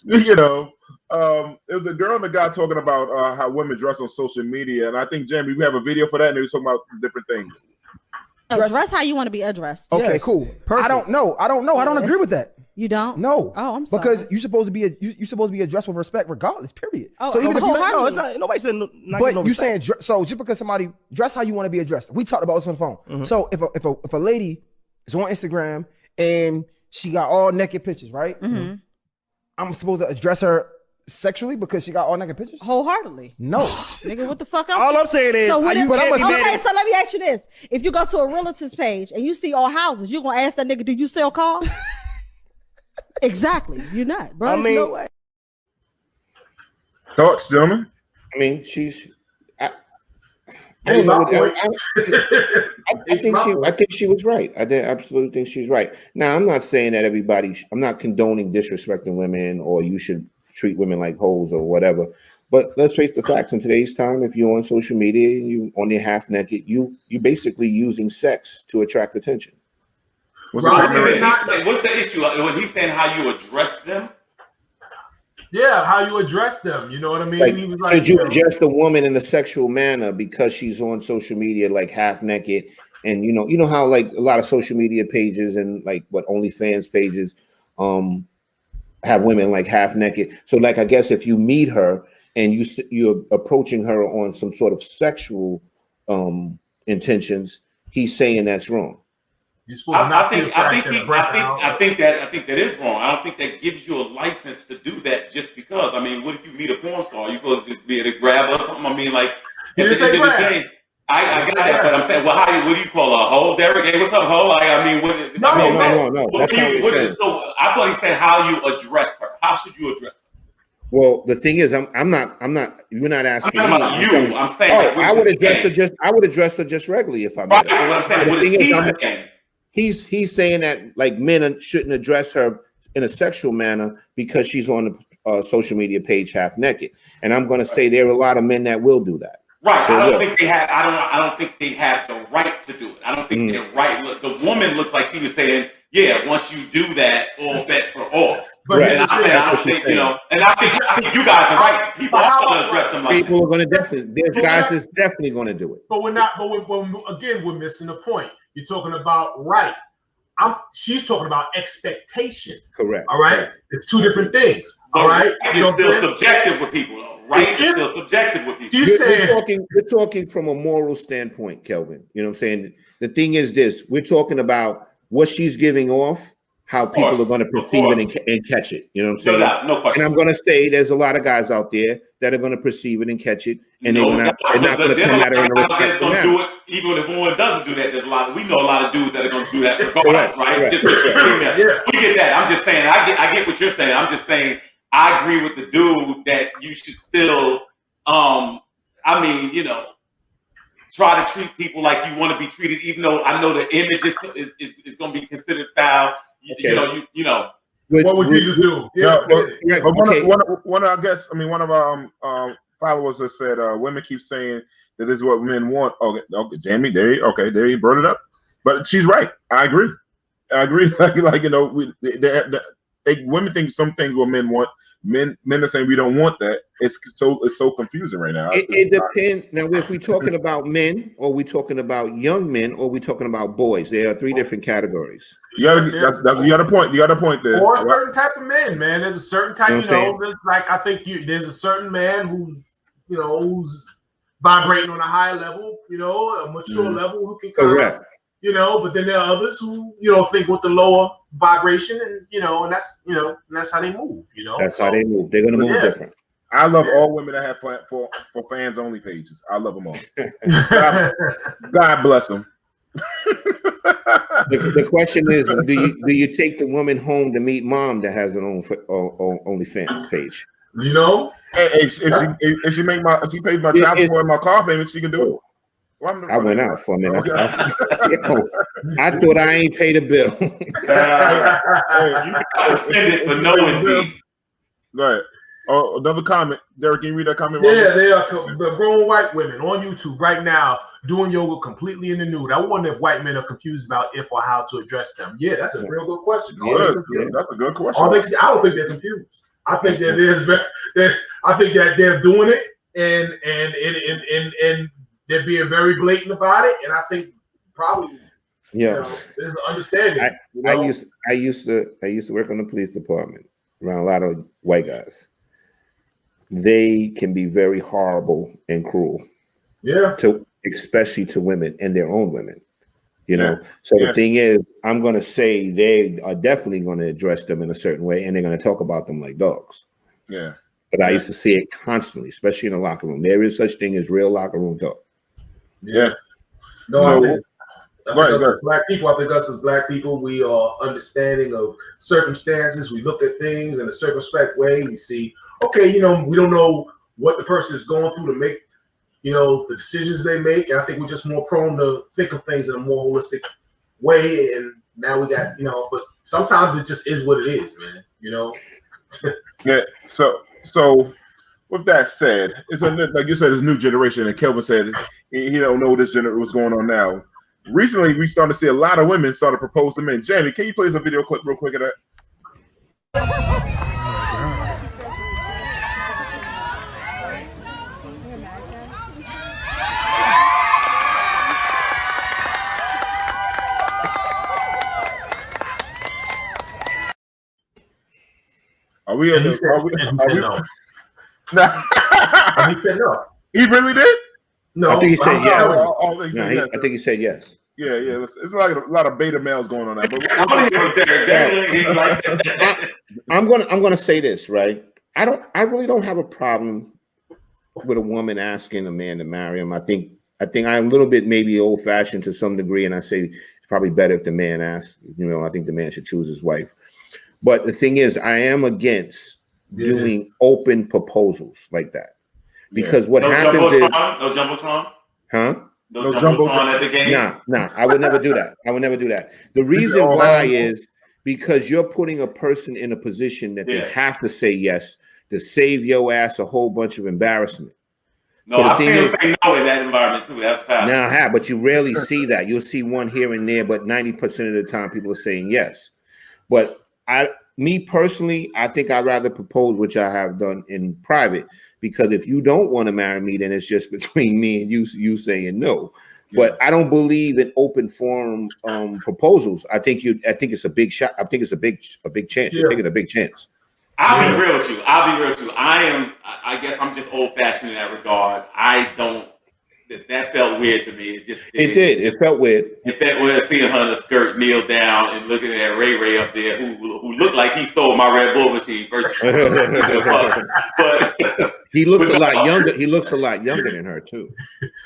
you know, it was a girl and a guy talking about how women dress on social media, and I think Jamie, we have a video for that, and they were talking about different things. Dress how you want to be addressed. Okay, Yes. cool. Perfect. I don't know. I don't agree with that. You don't? No. Oh, I'm sorry. Because you're supposed to be you're supposed to be addressed with respect regardless. Period. Oh, so even if you No, it's not. Nobody said not but no you respect. saying so just because somebody dress how you want to be addressed. We talked about this on the phone. So if a lady is on Instagram and she got all naked pictures, right? I'm supposed to address her sexually because she got all naked pictures? Wholeheartedly. No. Nigga, what the fuck else? All I'm saying is, So what you if, can't be mad okay, at- so let me ask you this. If you go to a realtor's page and you see all houses, you gonna ask that nigga, do you sell cars? Exactly. You're not, bro. I There's mean- no way. Thoughts, gentlemen? I mean, I don't know. I think she was right. I did absolutely think she's right. Now, I'm not saying that I'm not condoning disrespecting women or you should treat women like hoes or whatever. But let's face the facts. In today's time, if you're on social media and you on your half naked, you basically using sex to attract attention. What's What's the issue when he's saying how you address them? Yeah, how you address them. You know what I mean? Like, He was should you know, address a woman in a sexual manner because she's on social media like half naked? And you know how like a lot of social media pages and like what OnlyFans pages have women like half naked. So like I guess if you meet her and you're approaching her on some sort of sexual intentions, he's saying that's wrong. I think that is wrong. I don't think that gives you a license to do that just because. I mean, what if you meet a porn star? You're supposed to just be able to grab or something. I mean, like at the end of the day, I got that, but I'm saying, well, what do you call a hoe, Derek? Hey, what's up, hoe? Like, I mean, No. That's not what it says. So I thought he said how you address her. How should you address her? Well, the thing is, I'm not. You're not asking. I'm talking about you. I'm saying. I would address her just regularly if I met her. Right. What I'm saying. What is he saying? He's saying that like men shouldn't address her in a sexual manner because she's on the social media page half naked. And I'm going to say there are a lot of men that will do that. Right. I don't think they have. I don't think they have the right to do it. I don't think they're right. Look, the woman looks like she was saying, "Yeah, once you do that, all bets are off." But and I think you know, and I think you guys are right. People are going to address them like that. People are going to definitely. There's guys that's definitely going to do it. But we're not. But we're missing the point. You're talking about right. She's talking about expectation. Correct. All right. Correct. It's two different things. All right. It's still subjective with people, though, right? It's still subjective with people. We're talking from a moral standpoint, Kelvin. You know what I'm saying? The thing is this: we're talking about what she's giving off, how people are going to perceive it and catch it. You know what I'm saying? No question. And I'm going to say there's a lot of guys out there that are going to perceive it and catch it, and they're not going to come at her in a respectful manner. Do it, even if one doesn't do that. There's a lot. We know a lot of dudes that are going to do that regardless, right? Just because she's female. Yeah. We get that. I'm just saying. I get what you're saying. I'm just saying. I agree with the dude that you should still. I mean, you know, try to treat people like you want to be treated, even though I know the image is going to be considered foul. Okay. You know. What would Jesus do? One of our followers has said women keep saying that this is what men want. Okay, Jamie, there you brought it up, but she's right. I agree. Like you know, women think some things what men want. Men are saying we don't want that. It's so confusing right now. It depends. Now, if we're talking about men, or we talking about young men, or we talking about boys, there are three different categories. You got a point. You got a point there. Or a certain type of men, man. There's a certain type. There's like I think there's a certain man who's vibrating on a high level, a mature level who can correct. But then there are others who, think with the lower vibration and that's how they move, That's how they move. They're going to move different. I love all women that have for fans only pages. I love them all. God bless them. The question is, do you take the woman home to meet mom that has an OnlyFans page? Hey, if she pays my child support and my car payment, she can do it. I went out for a minute. I thought I ain't paid a bill. You got offended for knowing me. Go ahead. Oh, another comment. Derek, can you read that comment? Yeah, they are the grown white women on YouTube right now doing yoga completely in the nude. I wonder if white men are confused about if or how to address them. Yeah, that's a real good question. That's a good question. I don't think they're confused. I think that I think that they're doing it, and they're being very blatant about it, and I think probably there's an understanding. I used to work on the police department around a lot of white guys. They can be very horrible and cruel. Yeah. Especially to women and their own women. You know. So the thing is, I'm gonna say they are definitely gonna address them in a certain way, and they're gonna talk about them like dogs. Yeah. But I used to see it constantly, especially in the locker room. There is such thing as real locker room talk. Yeah. No, I think us as black people, we are understanding of circumstances. We look at things in a circumspect way. We see, okay, we don't know what the person is going through to make, the decisions they make. And I think we're just more prone to think of things in a more holistic way. And now we got, but sometimes it just is what it is, man. Yeah. So with that said, it's like you said, it's a new generation, and Kelvin said he don't know what's going on now. Recently, we started to see a lot of women start to propose to men. Jamie, can you play us a video clip real quick of that? Are we in this? Are we? No. He said no. He really did? No. I think he said yes. I think he said yes. Yeah. It's like a lot of beta males going on that. But I'm gonna say this, right? I really don't have a problem with a woman asking a man to marry him. I think I'm a little bit maybe old fashioned to some degree, and I say it's probably better if the man asks. I think the man should choose his wife. But the thing is, I am against doing open proposals like that. Because what happens is no jumbotron? Huh? No jumbotron at the game? Nah, I would never do that. The reason why is because you're putting a person in a position that they have to say yes to save your ass a whole bunch of embarrassment. No, so I feel say no in that environment too. That's fast. Now, but you rarely see that. You'll see one here and there, but 90% of the time people are saying yes. But me personally, I think I'd rather propose, which I have done in private, because if you don't want to marry me, then it's just between me and you saying no. But I don't believe in open forum proposals. I think it's a big shot. I think it's a big chance. You're taking a big chance. I'll be real with you. I guess I'm just old fashioned in that regard. I don't. That felt weird to me. It did. It felt weird. It felt weird seeing her in a skirt, kneel down, and looking at Ray up there, who looked like he stole my Red Bull machine first. But he looks a lot younger. He looks a lot younger than her too.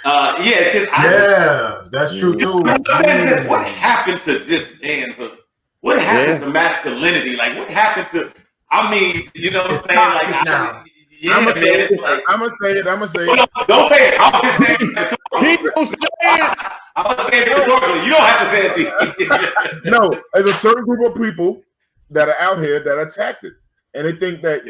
It's just that's true too. What happened to just manhood? What happened to masculinity? Like what happened to? I mean, you know what I'm saying? Like I'm gonna say it. Don't say it. I'm just saying it. I'm gonna say it rhetorically. You don't have to say it. No, there's a certain group of people that are out here that are attracted, and they think that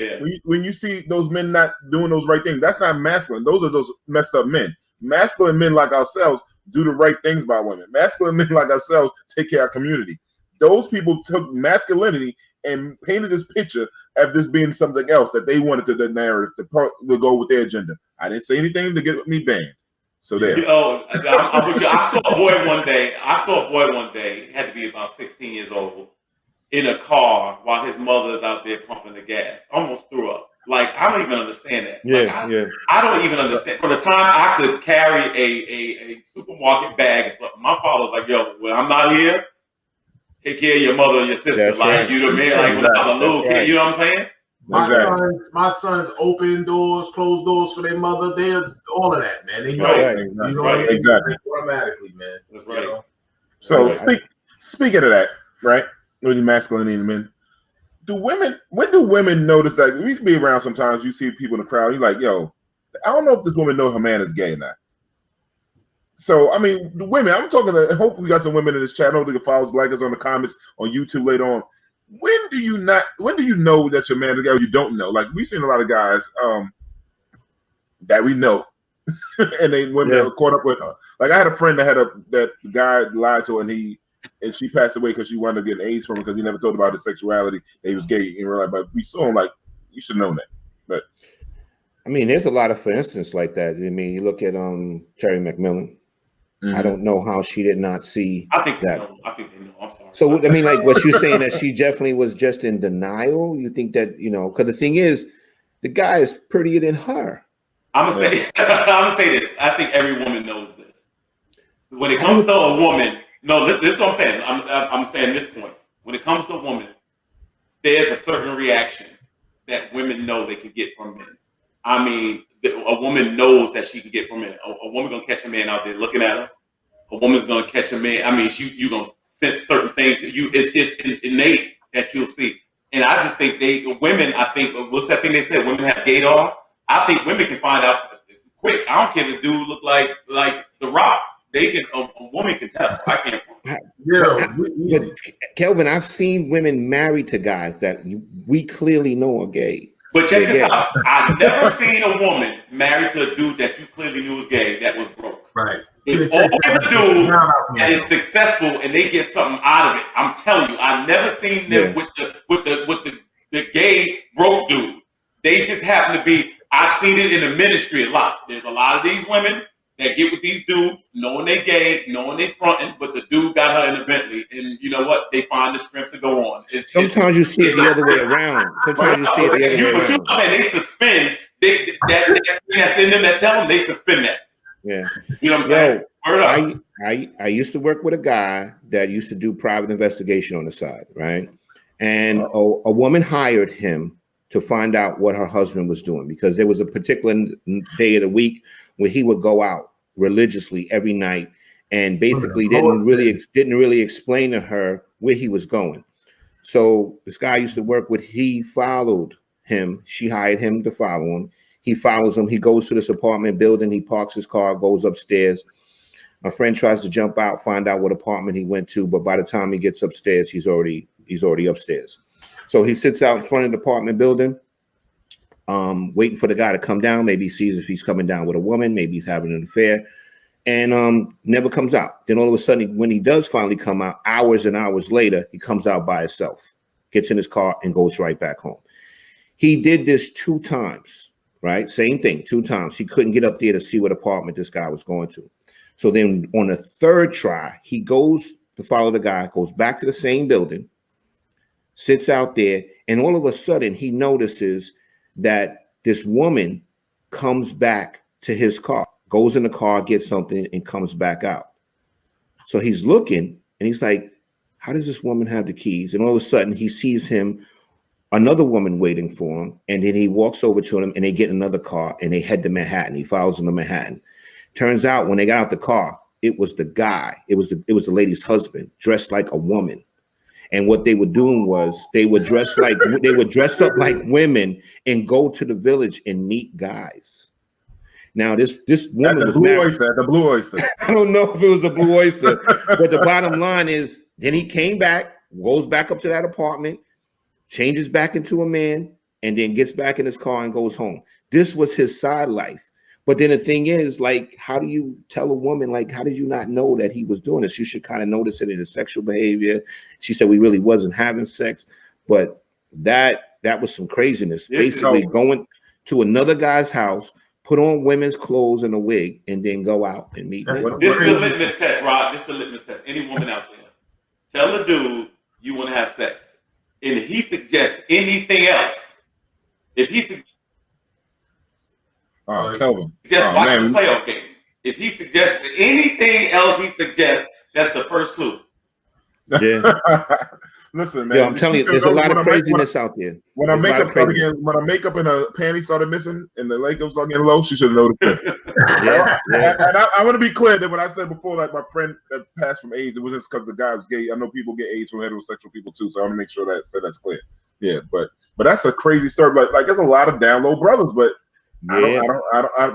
when you see those men not doing those right things, that's not masculine. Those are those messed up men. Masculine men like ourselves do the right things by women. Masculine men like ourselves take care of our community. Those people took masculinity and painted this picture of this being something else that they wanted to the narrative to go with their agenda. I didn't say anything to get me banned. So there. I'm with you. I saw a boy one day. He had to be about 16 years old in a car while his mother is out there pumping the gas. Almost threw up. Like I don't even understand that. I don't even understand. For the time I could carry a supermarket bag and stuff, my father was like, "Yo, when I'm not here, take care of your mother and your sister." That's like right. You the man, like when I was a little kid, you know what I'm saying? My sons open doors, close doors for their mother. They're all of that, man. They know exactly. Automatically, man. That's right. So speaking of that, right? With the masculinity in men, when do women notice that? We be around sometimes, you see people in the crowd, you're like, yo, I don't know if this woman knows her man is gay or not. So, I mean, the women, I'm talking to, I hope we got some women in this chat. I know they can follow us, like us on the comments on YouTube later on. When do you know that your man is gay or you don't know? Like, we've seen a lot of guys that we know. And then women are caught up with her. Like, I had a friend that that guy lied to her and she passed away because she wound up getting AIDS from him because he never told about his sexuality, that he was gay in real life. But we saw him like You should know that. But I mean, there's a lot of, for instance, like that. I mean, you look at Terry McMillan. I don't know how she did not see I think that. I think they know. I'm sorry. So I mean, like what you're saying, that she definitely was just in denial. You think that, you know, because the thing is, the guy is prettier than her. I'm gonna say this. I think every woman knows this. When it comes to a woman, no, this is what I'm saying. I'm saying this point. When it comes to a woman, there's a certain reaction that women know they can get from men. I mean, a woman knows that she can get from men. A woman gonna catch a man out there looking at her. A woman's gonna catch a man. I mean, you gonna sense certain things. It's just innate that you'll see. And I just think women. I think what's that thing they said? Women have gaydar. I think women can find out quick. I don't care if the dude look like The Rock. They can. A woman can tell. I can't. Yeah, Kelvin, I've seen women married to guys that we clearly know are gay. But check this out. I've never seen a woman married to a dude that you clearly knew was gay that was broke. right. It's always a dude that is successful and they get something out of it. I'm telling you, I've never seen them with the gay broke dude. They just happen to be. I've seen it in the ministry a lot. There's a lot of these women that get with these dudes, knowing they gay, knowing they fronting, but the dude got her in a Bentley, and you know what? They find the strength to go on. Sometimes you see it the other way around. Sometimes you see it the other way around. But you saying they suspend that's in them that tell them they suspend that. Yeah, you know what I'm saying. I used to work with a guy that used to do private investigation on the side, right? And a woman hired him to find out what her husband was doing, because there was a particular day of the week where he would go out religiously every night and basically didn't really explain to her where he was going. So this guy I used to work with, he followed him. She hired him to follow him. He follows him. He goes to this apartment building. He parks his car, goes upstairs. My friend tries to jump out, find out what apartment he went to, but by the time he gets upstairs, he's already upstairs. So he sits out in front of the apartment building, waiting for the guy to come down. Maybe he sees if he's coming down with a woman. Maybe he's having an affair, and never comes out. Then all of a sudden, when he does finally come out, hours and hours later, he comes out by himself, gets in his car, and goes right back home. He did this 2 times, right? Same thing, 2 times. He couldn't get up there to see what apartment this guy was going to. So then on the 3rd try, he goes to follow the guy, goes back to the same building, sits out there, and all of a sudden he notices that this woman comes back to his car, goes in the car, gets something, and comes back out. So he's looking, and he's like, how does this woman have the keys? And all of a sudden he sees another woman waiting for him, and then he walks over to them, and they get another car, and they head to Manhattan. He follows them to Manhattan. Turns out when they got out the car, it was the guy. It was the lady's husband, dressed like a woman. And what they were doing was they would dress up like women and go to the village and meet guys. Now this woman was married. The Blue Oyster. I don't know if it was the Blue Oyster, but the bottom line is, then he came back, goes back up to that apartment, changes back into a man, and then gets back in his car and goes home. This was his side life. But then the thing is, like, how do you tell a woman, like, how did you not know that he was doing this? You should kind of notice it in his sexual behavior. She said we really wasn't having sex, but that was some craziness. Basically going to another guy's house, put on women's clothes and a wig, and then go out and meet. This is the litmus test, Rod. This is the litmus test. Any woman out there, tell a dude you want to have sex, and if he suggests anything else, Kelvin. Just watch the playoff game. If he suggests anything else, that's the first clue. Yeah. Listen, man. Yeah, I'm telling you, there's a lot of craziness out there. When her makeup and her panties started missing and the Lakers started getting low, she should have noticed it. And I want to be clear that when I said before, like my friend that passed from AIDS, it was just because the guy was gay. I know people get AIDS from heterosexual people too, so I want to make sure that's clear. Yeah, but that's a crazy story. Like there's a lot of down low brothers, but yeah.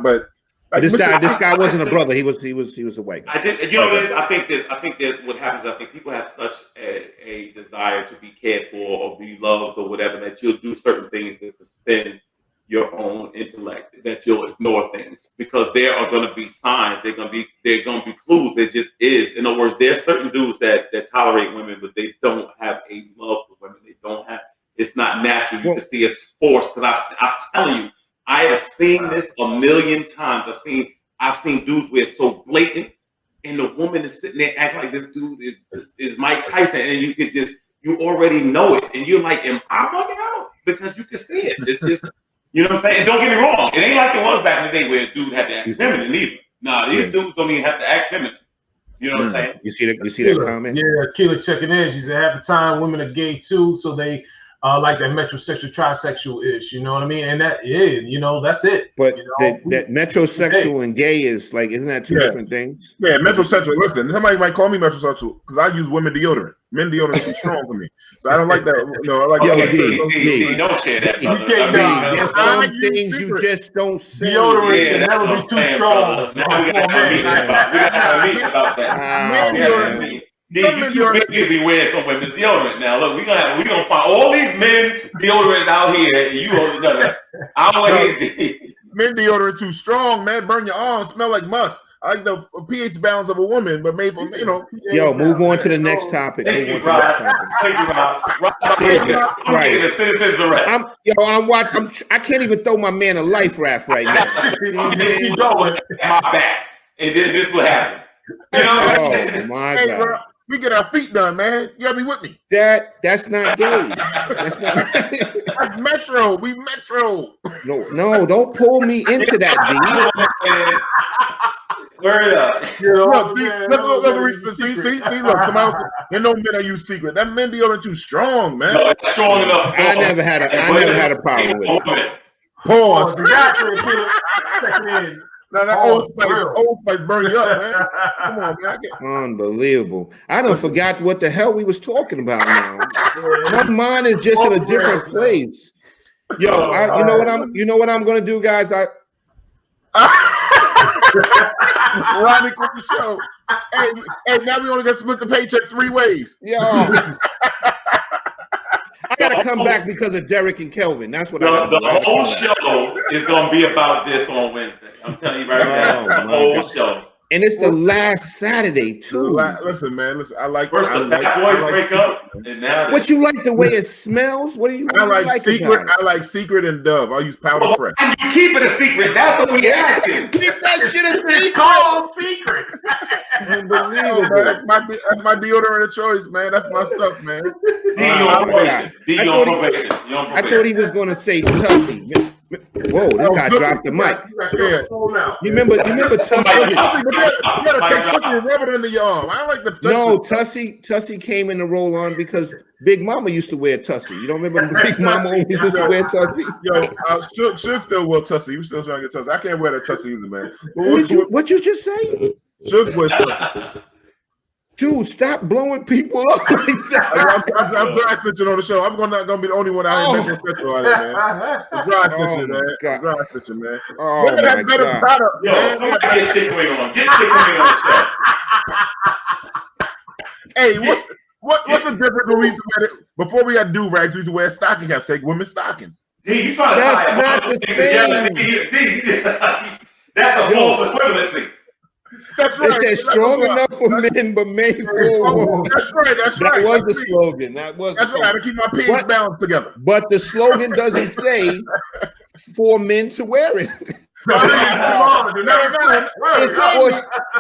But like, this guy wasn't a brother. He was a white guy. What it is? I think there's what happens. I think people have such a desire to be cared for or be loved or whatever that you'll do certain things to suspend your own intellect, that you'll ignore things because there are going to be signs. They're going to be clues. There just is. In other words, there's certain dudes that tolerate women, but they don't have a love for women. They don't have. it's not natural. You can see it's forced. Because I'm telling you, I have seen this a million times. I've seen dudes where it's so blatant, and the woman is sitting there acting like this dude is Mike Tyson, and you already know it, and you're like, am I bugging out? Because you can see it. It's just, you know what I'm saying? And don't get me wrong, it ain't like it was back in the day where a dude had to act feminine either. Nah, these dudes don't even have to act feminine. You know what I'm saying? You see that comment? Yeah, Keela checking in. She said half the time women are gay too, so they like that metrosexual, trisexual ish. You know what I mean? And that, that's it. But you know? that metrosexual and gay is like, isn't that two different things? Yeah, metrosexual. Listen, somebody might call me metrosexual because I use women deodorant. Men deodorant is too strong for me, so I don't like that. I like don't share that. There's some things you just don't say. Deodorant should never be too strong. We gotta meet about that. You too big to be wearing some women's deodorant now. Look, we gonna find all these men deodorant out here, and you hold another. I don't want to hear men deodorant too strong, man. Burn your arms, smell like musk. I like the pH balance of a woman, but made from Yo, move on to the next topic. Thank you, Rob. The citizen's arrest. I can't even throw my man a life raft right now. You going my back, and then this will happen. You know? Oh my God. Bro, we get our feet done, man. You gotta be with me. That's not gay. That's not. That's Metro. We Metro. No, don't pull me into that, G. Word up. Look, see, look, somebody else, there no men that use secret. That men deodorant too strong, man. No, it's strong enough. I never had a problem with it. Pause. Now that Old Spice burn you up, man. Come on, man. Unbelievable. I done forgot what the hell we was talking about now. My mind is just in a different place. Yo, you know what I'm gonna do, guys? Ronnie quit the show. Hey, now we only got to split the paycheck 3 ways. Yo. I gotta come back because of Derek and Kelvin. That's what the whole show is gonna be about this on Wednesday. I'm telling you right now, the whole show. And it's the last Saturday too. Listen, man. I like first the Fat Boys break up, and now what you like the way it smells? What do you? I like Secret. I like Secret and Dove. I'll use Powder Fresh. And you keep it a secret. That's what we asking. Keep that shit a secret. Called secret. Unbelievable. Man, that's my deodorant of choice, man. That's my stuff, man. I thought he was going to say Tussie. Whoa, this guy dropped the mic. You remember Tussie? Rub it under your arm. I like the no, Tussie came in the roll on because Big Mama used to wear Tussie. You don't remember Big Mama always used to wear Tussie? Yo, should still wear Tussie. You still trying to get Tussie. I can't wear that Tussie either, man. What you just say? Should wear Tussie. Dude, stop blowing people up like that. I'm dry stitching on the show. I'm not gonna be the only one out here making special out here, man. I'm dry stitching, man. I'm dry stitching, man. Oh, women have better products, man. Somebody get Chick Wing on. Get Chick Wing on the show. Hey, what's the difference when we used to wear it? Before we had do-rags, we used to wear stocking caps, take women's stockings. You trying to That's not the same. That's a false equivalency. That's right. It says strong enough for men, but made for women. That's right. That was the slogan. That's right. To keep my pants balanced together. But the slogan doesn't say for men to wear it.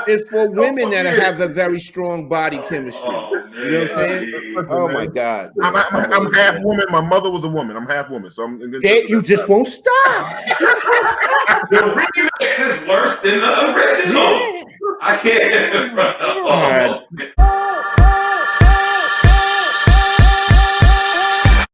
It's for women that have a very strong body chemistry. You know what I'm saying? Oh my God. I'm half woman. My mother was a woman. I'm half woman. So you just won't stop. The remix is worse than the original. I can't.